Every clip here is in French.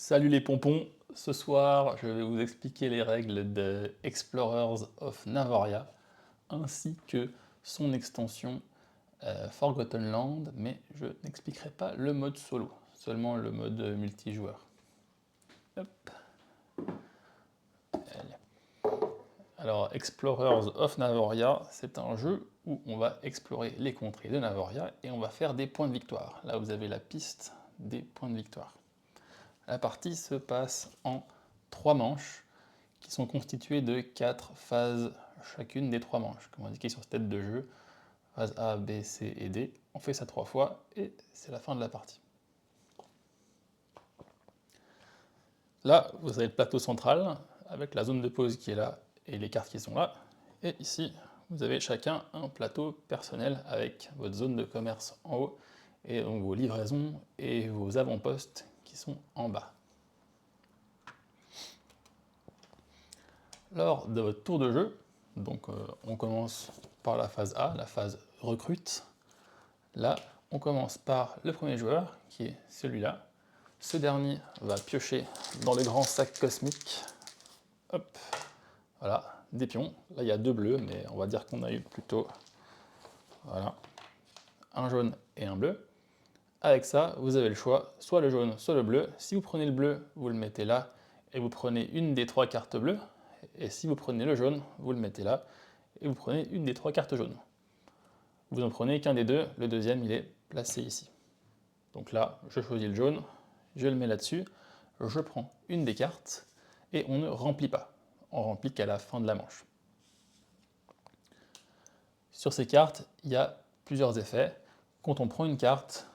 Salut les pompons, ce soir je vais vous expliquer les règles de Explorers of Navoria ainsi que son extension Forgotten Land, mais je n'expliquerai pas le mode solo, seulement le mode multijoueur. Hop. Alors Explorers of Navoria, c'est un jeu où on va explorer les contrées de Navoria et on va faire des points de victoire. Là vous avez la piste des points de victoire. La partie se passe en 3 manches qui sont constituées de 4 phases chacune des 3 manches, comme indiqué sur cette tête de jeu. Phase A, B, C et D. On fait ça 3 fois et c'est la fin de la partie. Là, vous avez le plateau central avec la zone de pause qui est là et les cartes qui sont là. Et ici, vous avez chacun un plateau personnel avec votre zone de commerce en haut et donc vos livraisons et vos avant-postes qui sont en bas. Lors de votre tour de jeu, donc on commence par la phase A, la phase recrute. Là, on commence par le premier joueur, qui est celui-là. Ce dernier va piocher dans le grand sac cosmique. Hop, voilà, des pions. Là, il y a 2 bleus, mais on va dire qu'on a eu plutôt voilà, un jaune et un bleu. Avec ça, vous avez le choix, soit le jaune, soit le bleu. Si vous prenez le bleu, vous le mettez là, et vous prenez une des 3 cartes bleues. Et si vous prenez le jaune, vous le mettez là, et vous prenez une des 3 cartes jaunes. Vous n'en prenez qu'un des deux, le deuxième il est placé ici. Donc là, je choisis le jaune, je le mets là-dessus, je prends une des cartes, et on ne remplit pas. On remplit qu'à la fin de la manche. Sur ces cartes, il y a plusieurs effets. Quand on prend une carte,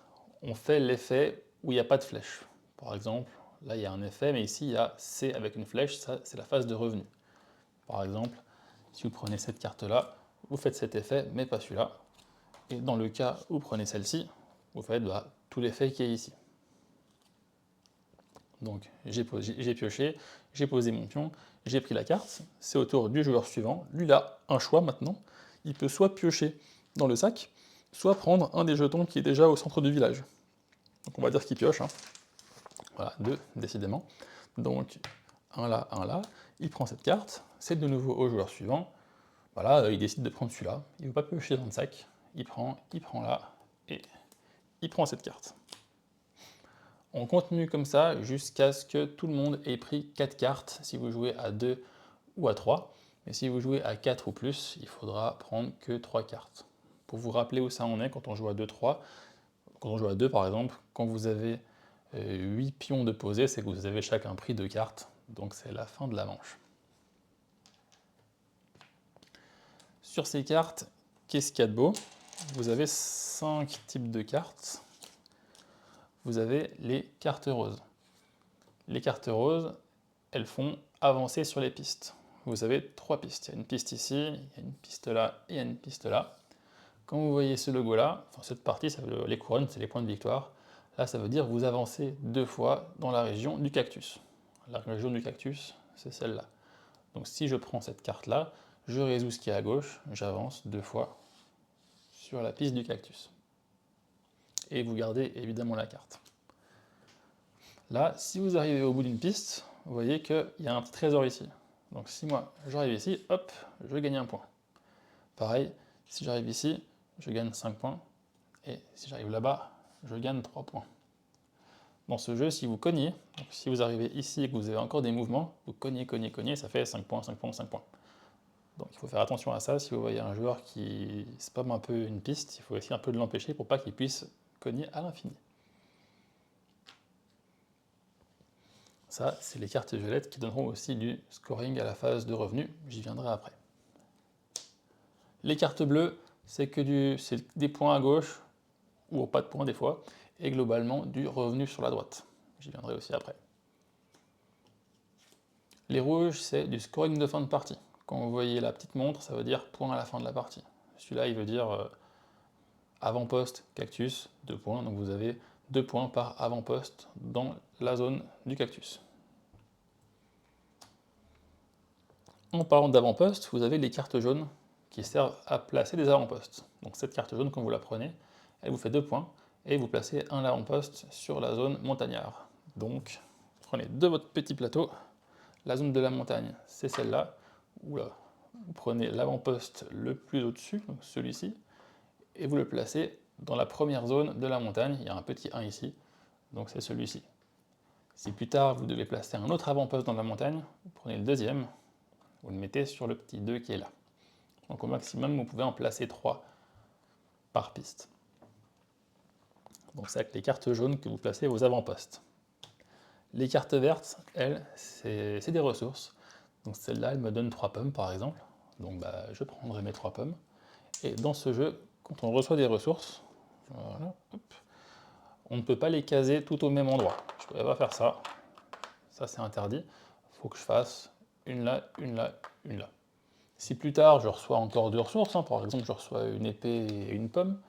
on fait l'effet où il n'y a pas de flèche. Par exemple, là il y a un effet, mais ici il y a C avec une flèche, ça c'est la phase de revenu. Par exemple, si vous prenez cette carte-là, vous faites cet effet, mais pas celui-là. Et dans le cas où vous prenez celle-ci, vous faites tout l'effet qui est ici. Donc j'ai pioché, j'ai posé mon pion, j'ai pris la carte, c'est au tour du joueur suivant. Lui, il a un choix maintenant. Il peut soit piocher dans le sac, soit prendre un des jetons qui est déjà au centre du village. Donc on va dire qu'il pioche. Hein. Voilà, 2, décidément. Donc un là, il prend cette carte, c'est de nouveau au joueur suivant. Voilà, il décide de prendre celui-là, il ne veut pas piocher dans le sac, il prend là, et il prend cette carte. On continue comme ça jusqu'à ce que tout le monde ait pris 4 cartes, si vous jouez à 2 ou à 3. Mais si vous jouez à 4 ou plus, il faudra prendre que 3 cartes. Pour vous rappeler où ça en est quand on joue à 2-3, quand on joue à 2 par exemple, quand vous avez 8 pions de posés, c'est que vous avez chacun pris 2 cartes, donc c'est la fin de la manche. Sur ces cartes, qu'est-ce qu'il y a de beau? Vous avez 5 types de cartes. Vous avez les cartes roses. Les cartes roses, elles font avancer sur les pistes. Vous avez 3 pistes. Il y a une piste ici, il y a une piste là et il y a une piste là. Quand vous voyez ce logo-là, enfin cette partie, les couronnes, c'est les points de victoire. Là, ça veut dire que vous avancez 2 fois dans la région du cactus. La région du cactus, c'est celle-là. Donc si je prends cette carte-là, je résous ce qui est à gauche, j'avance 2 fois sur la piste du cactus. Et vous gardez évidemment la carte. Là, si vous arrivez au bout d'une piste, vous voyez qu'il y a un petit trésor ici. Donc si moi j'arrive ici, hop, je gagne un point. Pareil, si j'arrive ici, je gagne 5 points. Et si j'arrive là-bas, je gagne 3 points. Dans ce jeu, si vous cognez, donc si vous arrivez ici et que vous avez encore des mouvements, vous cognez, ça fait 5 points, 5 points, 5 points. Donc il faut faire attention à ça. Si vous voyez un joueur qui spamme un peu une piste, il faut essayer un peu de l'empêcher pour pas qu'il puisse cogner à l'infini. Ça, c'est les cartes violettes qui donneront aussi du scoring à la phase de revenu, j'y viendrai après. Les cartes bleues, c'est des points à gauche, ou pas de points des fois, et globalement du revenu sur la droite. J'y viendrai aussi après. Les rouges, c'est du scoring de fin de partie. Quand vous voyez la petite montre, ça veut dire point à la fin de la partie. Celui-là, il veut dire avant-poste, cactus, 2 points, donc vous avez 2 points par avant-poste dans la zone du cactus. En parlant d'avant-poste, vous avez les cartes jaunes qui servent à placer des avant-postes. Donc cette carte jaune, quand vous la prenez, elle vous fait 2 points, et vous placez un avant-poste sur la zone montagnard. Donc, prenez de votre petit plateau, la zone de la montagne, c'est celle-là. Oula, vous prenez l'avant-poste le plus au-dessus, donc celui-ci, et vous le placez dans la première zone de la montagne. Il y a un petit 1 ici, donc c'est celui-ci. Si plus tard vous devez placer un autre avant-poste dans la montagne, vous prenez le deuxième, vous le mettez sur le petit 2 qui est là. Donc au maximum, vous pouvez en placer 3 par piste. Donc c'est avec les cartes jaunes que vous placez vos avant-postes. Les cartes vertes, elles, c'est des ressources. Donc celle-là, elle me donne 3 pommes par exemple. Donc je prendrai mes 3 pommes. Et dans ce jeu, quand on reçoit des ressources, voilà, hop, on ne peut pas les caser tout au même endroit. Je ne pourrais pas faire ça. Ça c'est interdit. Il faut que je fasse une là, une là, une là. Si plus tard je reçois encore 2 ressources, par exemple je reçois une épée et une pomme,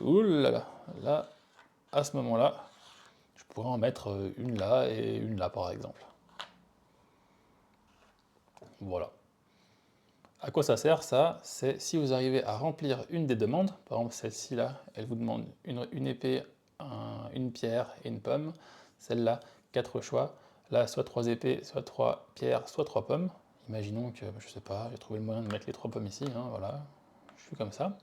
oulala, là, à ce moment-là, je pourrais en mettre une là et une là par exemple. Voilà. À quoi ça sert ça? C'est si vous arrivez à remplir une des demandes, par exemple celle-ci là, elle vous demande une épée, une pierre et une pomme, celle-là, 4 choix, là soit 3 épées, soit 3 pierres, soit 3 pommes. Imaginons que, je sais pas, j'ai trouvé le moyen de mettre les 3 pommes ici, voilà, je suis comme ça.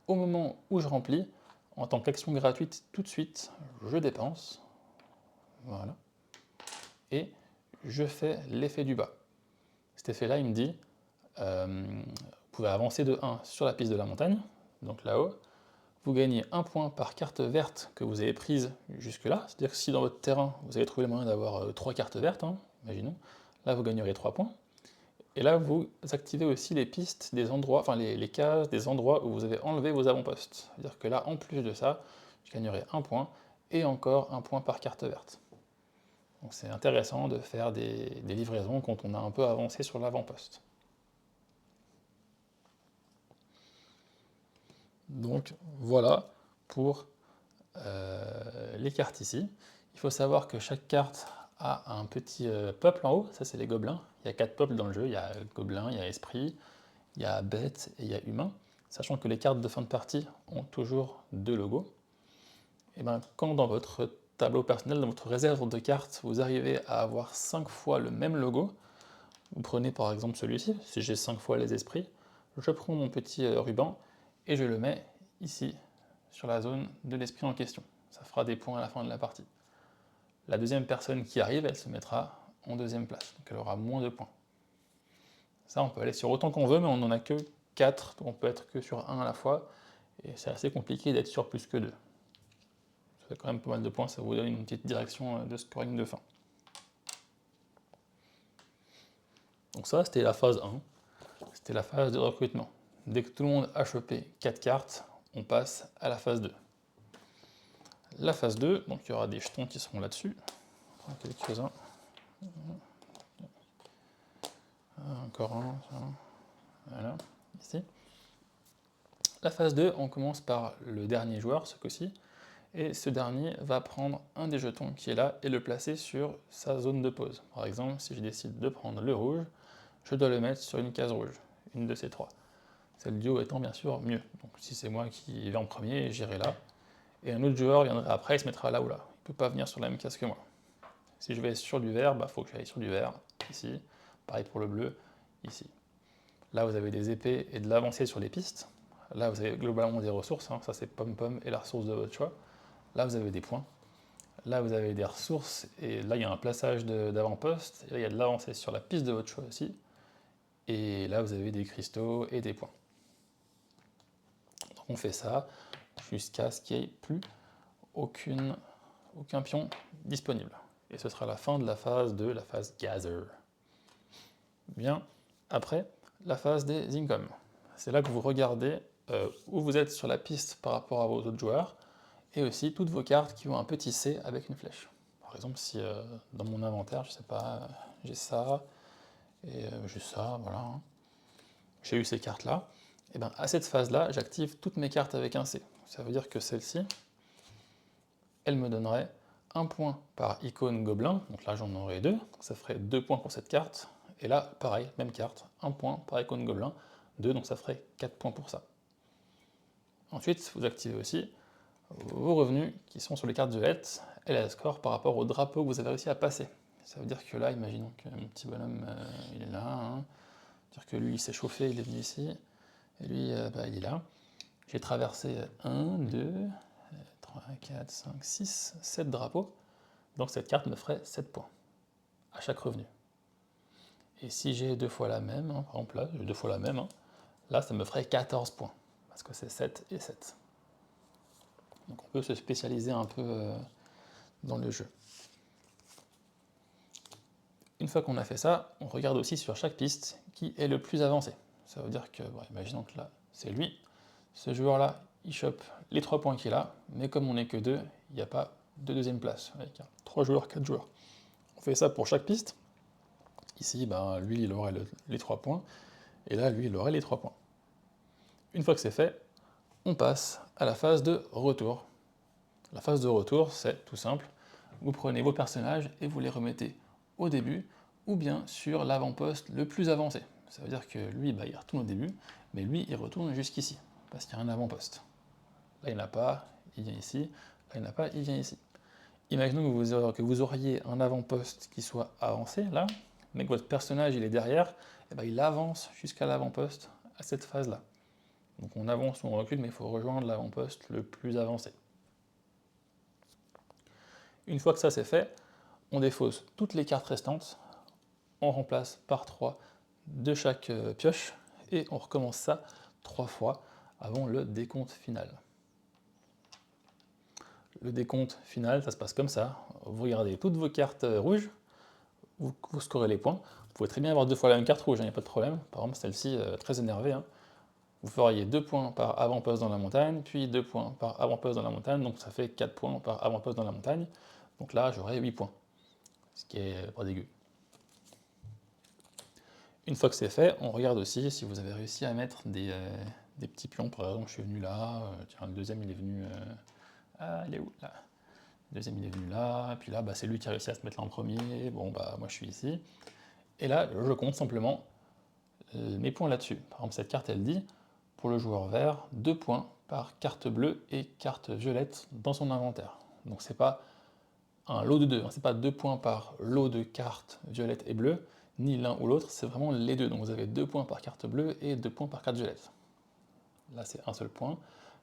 Au moment où je remplis, en tant qu'action gratuite, tout de suite, je dépense, voilà, et je fais l'effet du bas. Cet effet-là, il me dit, vous pouvez avancer de 1 sur la piste de la montagne, donc là-haut, vous gagnez 1 point par carte verte que vous avez prise jusque-là, c'est-à-dire que si dans votre terrain, vous avez trouvé le moyen d'avoir 3 cartes vertes, imaginons, là vous gagnerez 3 points, et là vous activez aussi les pistes des endroits, enfin les cases des endroits où vous avez enlevé vos avant-postes, c'est-à-dire que là, en plus de ça, je gagnerai 1 point, et encore 1 point par carte verte. Donc c'est intéressant de faire des livraisons quand on a un peu avancé sur l'avant-poste. Donc voilà pour les cartes ici. Il faut savoir que chaque carte a un petit peuple en haut, ça c'est les gobelins. Il y a 4 peuples dans le jeu, il y a gobelins, il y a esprit, il y a bête et il y a humain. Sachant que les cartes de fin de partie ont toujours 2 logos. Et bien quand dans votre tableau personnel, dans votre réserve de cartes, vous arrivez à avoir 5 fois le même logo, vous prenez par exemple celui-ci, si j'ai 5 fois les esprits, je prends mon petit ruban et je le mets ici, sur la zone de l'esprit en question. Ça fera des points à la fin de la partie. La deuxième personne qui arrive, elle se mettra en deuxième place, donc elle aura moins de points. Ça, on peut aller sur autant qu'on veut, mais on n'en a que 4, donc on peut être que sur 1 à la fois, et c'est assez compliqué d'être sur plus que 2. Ça fait quand même pas mal de points, ça vous donne une petite direction de scoring de fin. Donc ça, c'était la phase 1, c'était la phase de recrutement. Dès que tout le monde a chopé 4 cartes, on passe à la phase 2. La phase 2, donc il y aura des jetons qui seront là-dessus. Quelques-uns. Encore un, voilà, ici. La phase 2, on commence par le dernier joueur, ce coup-ci, et ce dernier va prendre un des jetons qui est là et le placer sur sa zone de pause. Par exemple, si je décide de prendre le rouge, je dois le mettre sur une case rouge, une de ces 3. Celle du haut étant bien sûr mieux. Donc si c'est moi qui vais en premier, j'irai là. Et un autre joueur viendra après et se mettra là ou là. Il ne peut pas venir sur la même case que moi. Si je vais sur du vert, il faut que j'aille sur du vert, ici. Pareil pour le bleu, ici. Là, vous avez des épées et de l'avancée sur les pistes. Là, vous avez globalement des ressources. Ça, c'est pom-pom et la ressource de votre choix. Là, vous avez des points. Là, vous avez des ressources. Et là, il y a un plaçage d'avant-poste. Et là, il y a de l'avancée sur la piste de votre choix aussi. Et là, vous avez des cristaux et des points. Donc, on fait ça jusqu'à ce qu'il n'y ait plus aucun pion disponible. Et ce sera la fin de la phase 2, la phase Gather. Bien, après, la phase des incomes. C'est là que vous regardez où vous êtes sur la piste par rapport à vos autres joueurs, et aussi toutes vos cartes qui ont un petit C avec une flèche. Par exemple, si dans mon inventaire, je sais pas, j'ai ça, et j'ai ça, voilà, j'ai eu ces cartes-là, et bien à cette phase-là, j'active toutes mes cartes avec un C. Ça veut dire que celle-ci, elle me donnerait 1 point par icône gobelin, donc là j'en aurais 2, ça ferait 2 points pour cette carte, et là pareil, même carte, 1 point par icône gobelin, 2, donc ça ferait 4 points pour ça. Ensuite, vous activez aussi vos revenus qui sont sur les cartes violettes et la score par rapport au drapeau que vous avez réussi à passer. Ça veut dire que là, imaginons que mon petit bonhomme, il est là. Hein. C'est-à-dire que lui, il s'est chauffé, il est venu ici. Et lui, il est là. J'ai traversé 1, 2, 3, 4, 5, 6, 7 drapeaux. Donc cette carte me ferait 7 points à chaque revenu. Et si j'ai deux fois la même, hein, par exemple là, j'ai deux fois la même, hein, là ça me ferait 14 points. Parce que c'est 7 et 7. Donc on peut se spécialiser un peu dans le jeu. Une fois qu'on a fait ça, on regarde aussi sur chaque piste qui est le plus avancé. Ça veut dire que, bon, imaginons que là, c'est lui. Ce joueur-là, il chope les 3 points qu'il a, mais comme on n'est que 2, il n'y a pas de deuxième place. Avec 3 joueurs, 4 joueurs. On fait ça pour chaque piste. Ici, lui, il aurait les 3 points, et là, lui, il aurait les 3 points. Une fois que c'est fait, on passe à la phase de retour. La phase de retour, c'est tout simple. Vous prenez vos personnages et vous les remettez au début, ou bien sur l'avant-poste le plus avancé. Ça veut dire que lui, il retourne au début, mais lui, il retourne jusqu'ici, parce qu'il y a un avant-poste. Là, il n'y en a pas, il vient ici. Là, il n'y en a pas, il vient ici. Imaginons que vous auriez un avant-poste qui soit avancé, là, mais que votre personnage, il est derrière, et il avance jusqu'à l'avant-poste, à cette phase-là. Donc on avance ou on recule, mais il faut rejoindre l'avant-poste le plus avancé. Une fois que ça c'est fait, on défausse toutes les cartes restantes, on remplace par 3 de chaque pioche, et on recommence ça 3 fois avant le décompte final. Le décompte final, ça se passe comme ça. Vous regardez toutes vos cartes rouges, vous scorez les points. Vous pouvez très bien avoir deux fois la même carte rouge, il n'y a pas de problème. Par exemple, celle-ci, très énervée. Hein. Vous feriez 2 points par avant-poste dans la montagne, puis 2 points par avant-poste dans la montagne, donc ça fait 4 points par avant-poste dans la montagne. Donc là, j'aurai 8 points, ce qui est pas dégueu. Une fois que c'est fait, on regarde aussi si vous avez réussi à mettre des petits pions. Par exemple, je suis venu là, tiens, le deuxième, il est venu... il est où? Là. Le deuxième, il est venu là, et puis là, c'est lui qui a réussi à se mettre là en premier. Bon, moi, je suis ici. Et là, je compte simplement mes points là-dessus. Par exemple, cette carte, elle dit, pour le joueur vert, 2 points par carte bleue et carte violette dans son inventaire. Donc c'est pas un lot de 2, hein, c'est pas 2 points par lot de cartes violette et bleue, ni l'un ou l'autre, c'est vraiment les deux. Donc vous avez 2 points par carte bleue et 2 points par carte violette. Là c'est un seul point,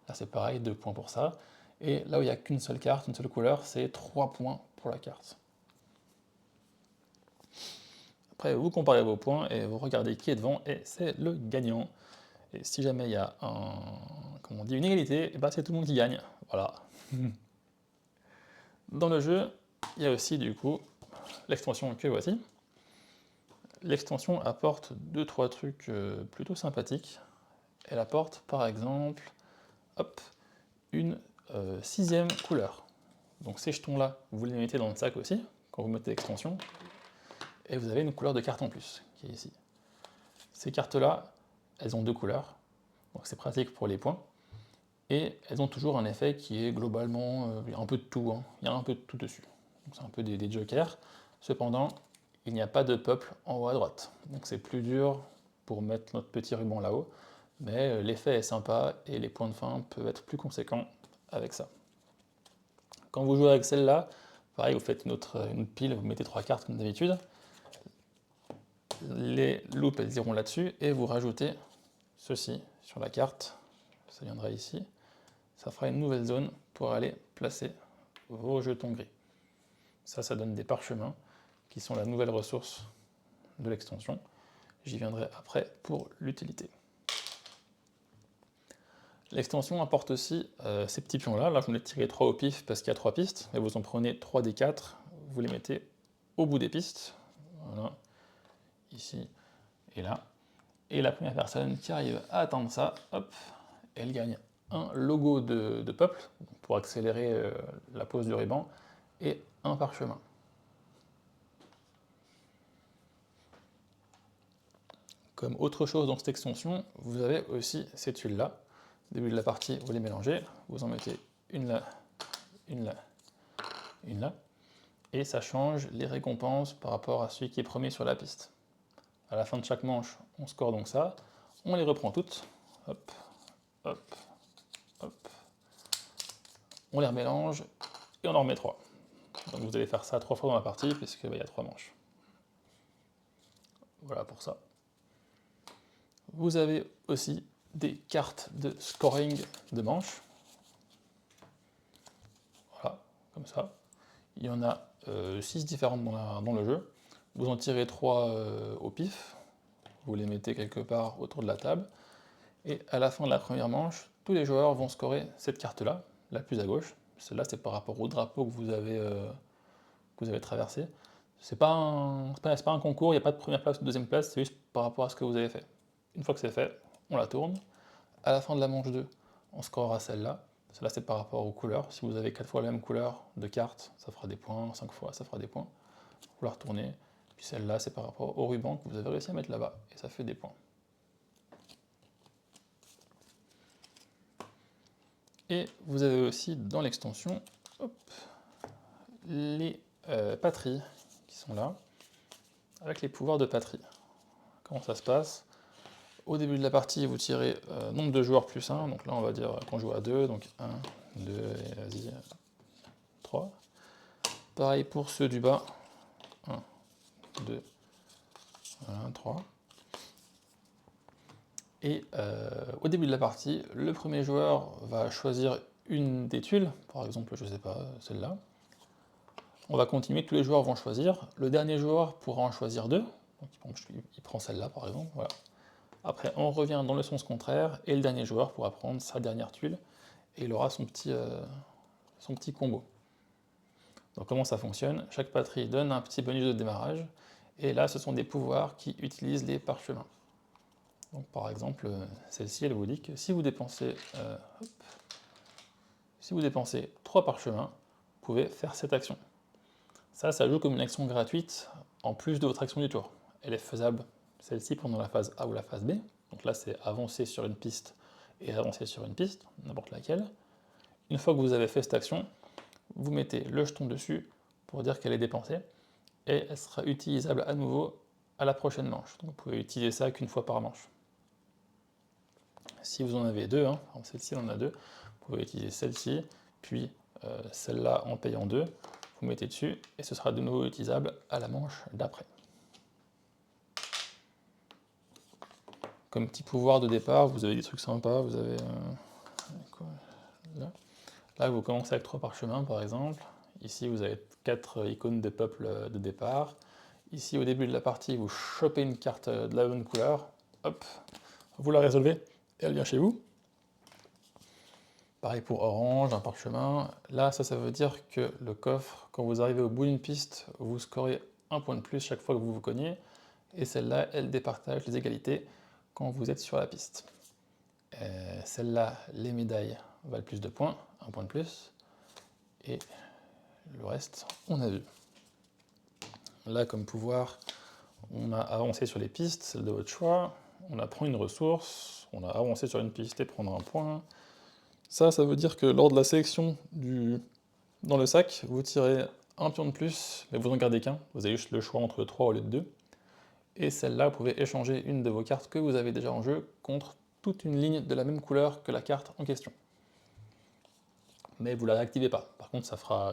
là c'est pareil, 2 points pour ça. Et là où il n'y a qu'une seule carte, une seule couleur, c'est 3 points pour la carte. Après, vous comparez vos points et vous regardez qui est devant, et c'est le gagnant. Et si jamais il y a une égalité, c'est tout le monde qui gagne. Voilà. Dans le jeu, il y a aussi du coup l'extension que voici. L'extension apporte 2-3 trucs plutôt sympathiques. Elle apporte par exemple une 6e couleur. Donc ces jetons-là, vous les mettez dans le sac aussi, quand vous mettez l'extension, et vous avez une couleur de carte en plus, qui est ici. Ces cartes-là, elles ont 2 couleurs, donc c'est pratique pour les points, et elles ont toujours un effet qui est globalement, un peu de tout, hein. Il y a un peu de tout dessus. C'est un peu des jokers, cependant, il n'y a pas de peuple en haut à droite, donc c'est plus dur pour mettre notre petit ruban là-haut, mais l'effet est sympa et les points de fin peuvent être plus conséquents avec ça. Quand vous jouez avec celle-là, pareil, vous faites une pile, vous mettez 3 cartes comme d'habitude, les loupes elles iront là-dessus, et vous rajoutez ceci sur la carte, ça viendra ici, ça fera une nouvelle zone pour aller placer vos jetons gris. Ça donne des parchemins, qui sont la nouvelle ressource de l'extension. J'y viendrai après pour l'utilité. L'extension apporte aussi ces petits pions-là. Là, je vous ai tiré 3 au pif parce qu'il y a 3 pistes, et vous en prenez 3 des 4, vous les mettez au bout des pistes, voilà, ici et là. Et la première personne qui arrive à atteindre ça, elle gagne un logo de peuple, pour accélérer la pose du ruban, et un parchemin. Comme autre chose dans cette extension, vous avez aussi ces tuiles-là. Au début de la partie, vous les mélangez, vous en mettez une là, une là, une là, et ça change les récompenses par rapport à celui qui est premier sur la piste. À la fin de chaque manche, on score donc ça, on les reprend toutes, hop, hop, hop, on les remélange, et on en remet 3. Donc vous allez faire ça 3 fois dans la partie, puisqu'il y a 3 manches. Voilà pour ça. Vous avez aussi des cartes de scoring de manches. Voilà, comme ça. Il y en a 6 différentes dans le jeu. Vous en tirez 3 au pif. Vous les mettez quelque part autour de la table. Et à la fin de la première manche, tous les joueurs vont scorer cette carte-là, la plus à gauche. Celle-là, c'est par rapport au drapeau que vous avez traversé. C'est pas un concours, il n'y a pas de première place ou de deuxième place, c'est juste par rapport à ce que vous avez fait. Une fois que c'est fait, on la tourne. À la fin de la manche 2, on scorera celle-là. Celle-là, c'est par rapport aux couleurs. Si vous avez 4 fois la même couleur de carte, ça fera des points. 5 fois, ça fera des points. Vous la retournez. Puis celle-là, c'est par rapport au ruban que vous avez réussi à mettre là-bas. Et ça fait des points. Et vous avez aussi dans l'extension les patries qui sont là, avec les pouvoirs de patrie. Comment ça se passe? Au début de la partie, vous tirez nombre de joueurs plus 1, donc là on va dire qu'on joue à 2, donc 1, 2, et vas-y, 3. Pareil pour ceux du bas, 1, 2, 1, 3. Et au début de la partie, le premier joueur va choisir une des tuiles, par exemple, je sais pas, celle-là. On va continuer, tous les joueurs vont choisir. Le dernier joueur pourra en choisir 2, donc il prend celle-là par exemple, voilà. Après, on revient dans le sens contraire, et le dernier joueur pourra prendre sa dernière tuile, et il aura son petit combo. Donc comment ça fonctionne? Chaque patrie donne un petit bonus de démarrage, et là, ce sont des pouvoirs qui utilisent les parchemins. Donc par exemple, celle-ci, elle vous dit que si vous dépensez 3 parchemins, vous pouvez faire cette action. Ça joue comme une action gratuite en plus de votre action du tour. Elle est faisable, celle-ci, pendant la phase A ou la phase B. Donc là, c'est avancer sur une piste et avancer sur une piste, n'importe laquelle. Une fois que vous avez fait cette action, vous mettez le jeton dessus pour dire qu'elle est dépensée et elle sera utilisable à nouveau à la prochaine manche. Donc vous pouvez utiliser ça qu'une fois par manche. Si vous en avez 2, celle-ci en a 2, vous pouvez utiliser celle-ci, puis celle-là en payant 2. Vous mettez dessus et ce sera de nouveau utilisable à la manche d'après. Comme petit pouvoir de départ, vous avez des trucs sympas, vous avez là vous commencez avec 3 parchemins par exemple. Ici vous avez 4 icônes de peuple de départ. Ici au début de la partie vous chopez une carte de la bonne couleur, hop, vous la résolvez et elle vient chez vous. Pareil pour orange, un parchemin. Là, ça veut dire que le coffre, quand vous arrivez au bout d'une piste, vous scorez un point de plus chaque fois que vous vous cognez. Et celle-là, elle départage les égalités quand vous êtes sur la piste. Celle-là, les médailles valent plus de points, un point de plus. Et le reste, on a vu. Là, comme pouvoir, on a avancé sur les pistes, celle de votre choix. On a pris une ressource, on a avancé sur une piste et prendre un point. Ça veut dire que lors de la sélection dans le sac, vous tirez un pion de plus, mais vous n'en gardez qu'un. Vous avez juste le choix entre 3 au lieu de 2. Et celle-là, vous pouvez échanger une de vos cartes que vous avez déjà en jeu contre toute une ligne de la même couleur que la carte en question. Mais vous ne la réactivez pas. Par contre,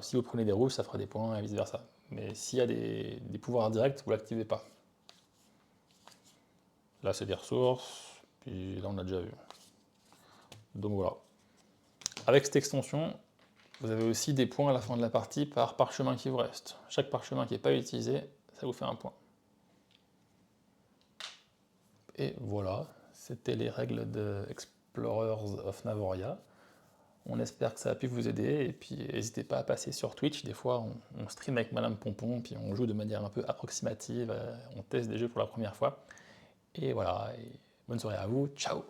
si vous prenez des rouges, ça fera des points et vice-versa. Mais s'il y a des pouvoirs directs, vous ne l'activez pas. Là, c'est des ressources, puis là, on a déjà vu. Donc voilà. Avec cette extension, vous avez aussi des points à la fin de la partie par parchemin qui vous reste. Chaque parchemin qui n'est pas utilisé, ça vous fait un point. Et voilà, c'était les règles de Explorers of Navoria. On espère que ça a pu vous aider, et puis n'hésitez pas à passer sur Twitch. Des fois, on stream avec Madame Pompon, puis on joue de manière un peu approximative, on teste des jeux pour la première fois. Et voilà, et bonne soirée à vous, ciao!